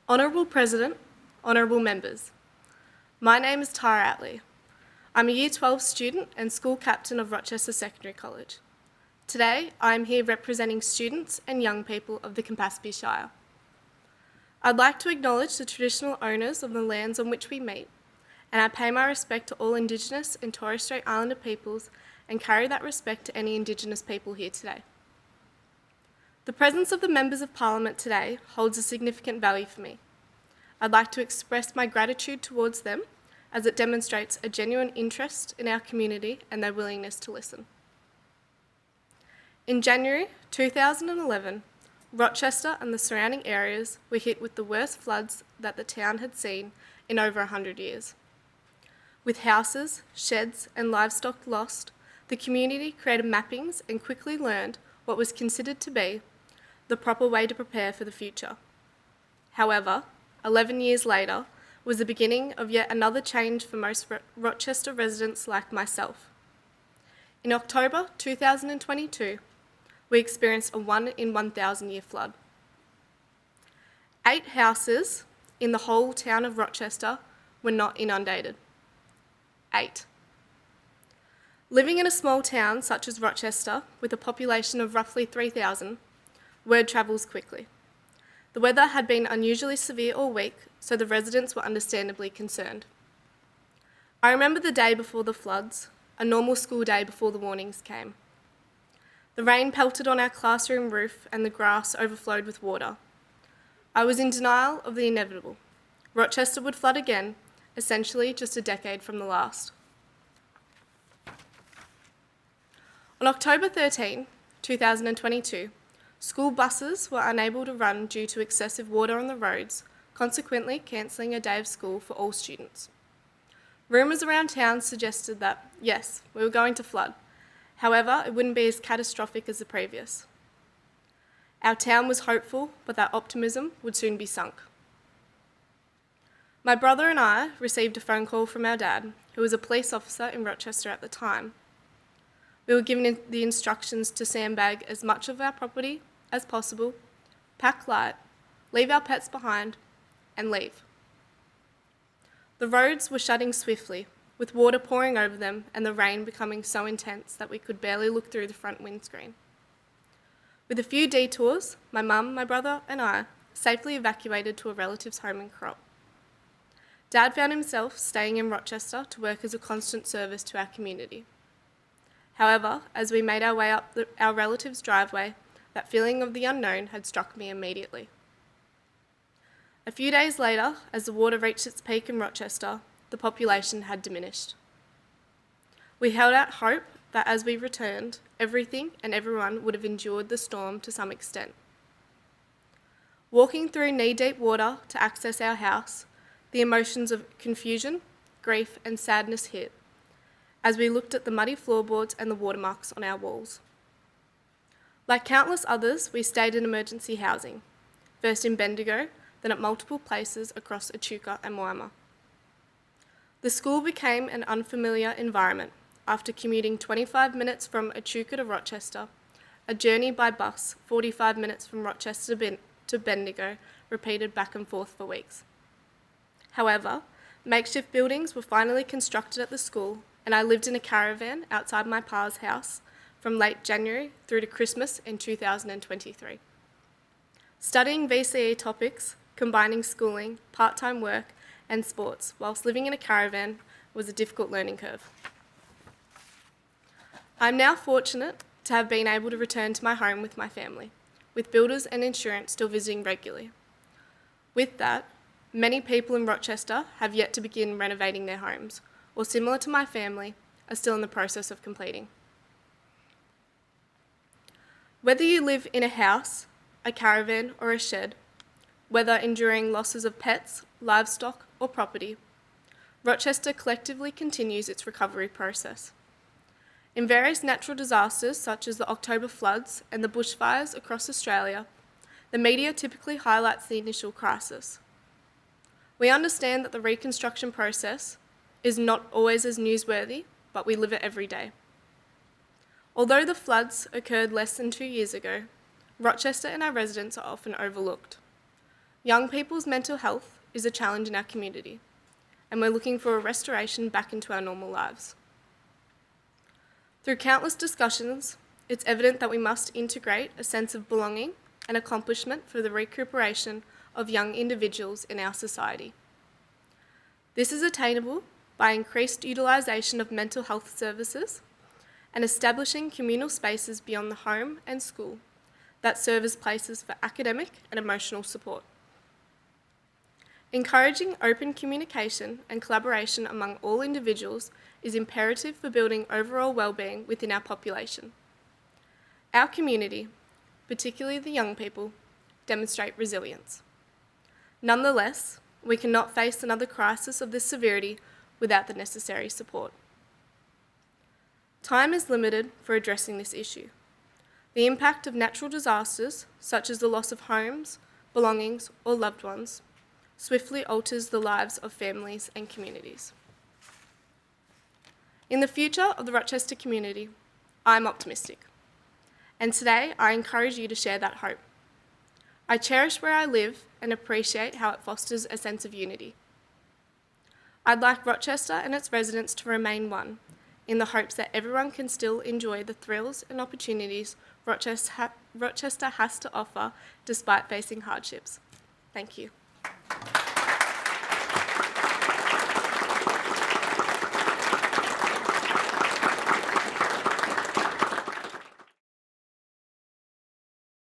Honourable President, Honourable Members, my name is Tara Atley. I'm a Year 12 student and school captain of Rochester Secondary College. Today, I am here representing students and young people of the Campaspe Shire. I'd like to acknowledge the traditional owners of the lands on which we meet, and I pay my respect to all Indigenous and Torres Strait Islander peoples and carry that respect to any Indigenous people here today. The presence of the Members of Parliament today holds a significant value for me. I'd like to express my gratitude towards them as it demonstrates a genuine interest in our community and their willingness to listen. In January 2011, Rochester and the surrounding areas were hit with the worst floods that the town had seen in over 100 years. With houses, sheds and livestock lost, the community created mappings and quickly learned what was considered to be the proper way to prepare for the future. However, 11 years later was the beginning of yet another change for most Rochester residents like myself. In October 2022, we experienced a 1 in 1,000 year flood. 8 houses in the whole town of Rochester were not inundated. 8. Living in a small town such as Rochester, with a population of roughly 3,000, word travels quickly. The weather had been unusually severe all week, so the residents were understandably concerned. I remember the day before the floods, a normal school day before the warnings came. The rain pelted on our classroom roof and the grass overflowed with water. I was in denial of the inevitable. Rochester would flood again, essentially just a decade from the last. On October 13, 2022, school buses were unable to run due to excessive water on the roads, consequently cancelling a day of school for all students. Rumours around town suggested that, yes, we were going to flood. However, it wouldn't be as catastrophic as the previous. Our town was hopeful, but that optimism would soon be sunk. My brother and I received a phone call from our dad, who was a police officer in Rochester at the time. We were given the instructions to sandbag as much of our property as possible, pack light, leave our pets behind, and leave. The roads were shutting swiftly, with water pouring over them and the rain becoming so intense that we could barely look through the front windscreen. With a few detours, my mum, my brother, and I safely evacuated to a relative's home in Crop. Dad found himself staying in Rochester to work as a constant service to our community. However, as we made our way up our relative's driveway, that feeling of the unknown had struck me immediately. A few days later, as the water reached its peak in Rochester, the population had diminished. We held out hope that as we returned, everything and everyone would have endured the storm to some extent. Walking through knee-deep water to access our house, the emotions of confusion, grief and sadness hit, as we looked at the muddy floorboards and the watermarks on our walls. Like countless others, we stayed in emergency housing, first in Bendigo, then at multiple places across Echuca and Moama. The school became an unfamiliar environment after commuting 25 minutes from Echuca to Rochester, a journey by bus 45 minutes from Rochester to Bendigo, repeated back and forth for weeks. However, makeshift buildings were finally constructed at the school, and I lived in a caravan outside my pa's house from late January through to Christmas in 2023. Studying VCE topics, combining schooling, part-time work, and sports whilst living in a caravan was a difficult learning curve. I'm now fortunate to have been able to return to my home with my family, with builders and insurance still visiting regularly. With that, many people in Rochester have yet to begin renovating their homes, or similar to my family, are still in the process of completing. Whether you live in a house, a caravan, or a shed, whether enduring losses of pets, livestock, or property, Rochester collectively continues its recovery process. In various natural disasters such as the October floods and the bushfires across Australia, the media typically highlights the initial crisis. We understand that the reconstruction process is not always as newsworthy, but we live it every day. Although the floods occurred less than 2 years ago, Rochester and our residents are often overlooked. Young people's mental health is a challenge in our community, and we're looking for a restoration back into our normal lives. Through countless discussions, it's evident that we must integrate a sense of belonging and accomplishment for the recuperation of young individuals in our society. This is attainable by increased utilisation of mental health services and establishing communal spaces beyond the home and school that serve as places for academic and emotional support. Encouraging open communication and collaboration among all individuals is imperative for building overall well-being within our population. Our community, particularly the young people, demonstrate resilience. Nonetheless, we cannot face another crisis of this severity without the necessary support. Time is limited for addressing this issue. The impact of natural disasters, such as the loss of homes, belongings, or loved ones, swiftly alters the lives of families and communities. In the future of the Rochester community, I'm optimistic. And today, I encourage you to share that hope. I cherish where I live and appreciate how it fosters a sense of unity. I'd like Rochester and its residents to remain one, in the hopes that everyone can still enjoy the thrills and opportunities Rochester has to offer despite facing hardships. Thank you.